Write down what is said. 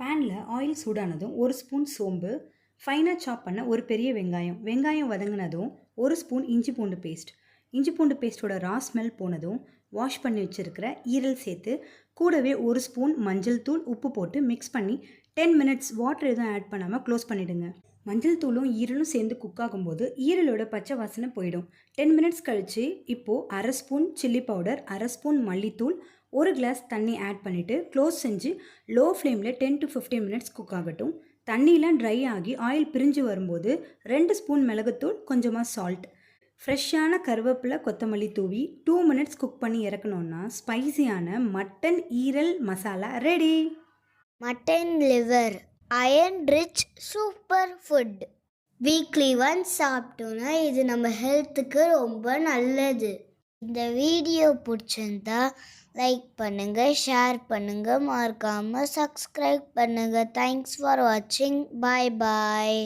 பேனில் ஆயில் சூடானதும் 1 ஸ்பூன் சோம்பு, ஃபைனாக சாப் பண்ண ஒரு பெரிய வெங்காயம். வெங்காயம் வதங்கினதும் 1 ஸ்பூன் இஞ்சி பூண்டு பேஸ்ட். இஞ்சி பூண்டு பேஸ்ட்டோட ரா ஸ்மெல் போனதும் வாஷ் பண்ணி வச்சுருக்கிற ஈரல் சேர்த்து கூடவே 1 ஸ்பூன் மஞ்சள் தூள், உப்பு போட்டு மிக்ஸ் பண்ணி 10 மினிட்ஸ் வாட்டர் எதுவும் ஆட் பண்ணாமல் க்ளோஸ் பண்ணிவிடுங்க. மஞ்சள் தூளும் ஈரலும் சேர்ந்து குக் ஆகும்போது ஈரலோட பச்சை வாசனை போயிடும். 10 மினிட்ஸ் கழித்து இப்போது 1/2 ஸ்பூன் சில்லி பவுடர், 1/2 ஸ்பூன் மல்லித்தூள், 1 கிளாஸ் தண்ணி ஆட் பண்ணிவிட்டு க்ளோஸ் செஞ்சு லோ ஃப்ளேமில் 10 to 15 மினிட்ஸ் குக் ஆகட்டும். தண்ணியெலாம் ட்ரை ஆகி ஆயில் பிரிஞ்சு வரும்போது 2 ஸ்பூன் மிளகுத்தூள், கொஞ்சமாக சால்ட், ஃப்ரெஷ்ஷான கருவேப்பிலை, கொத்தமல்லி தூவி 2 மினிட்ஸ் குக் பண்ணி இறக்கணுன்னா ஸ்பைசியான மட்டன் ஈரல் masala ready. Mutton liver iron rich super food. Weekly once சாப்பிட்டோன்னா இது நம்ம ஹெல்த்துக்கு ரொம்ப நல்லது. இந்த வீடியோ பிடிச்சிருந்தா லைக் பண்ணுங்கள், ஷேர் பண்ணுங்கள், மறக்காமல் சப்ஸ்கிரைப் பண்ணுங்கள். தேங்க்ஸ் ஃபார் வாட்சிங். பாய் பாய்.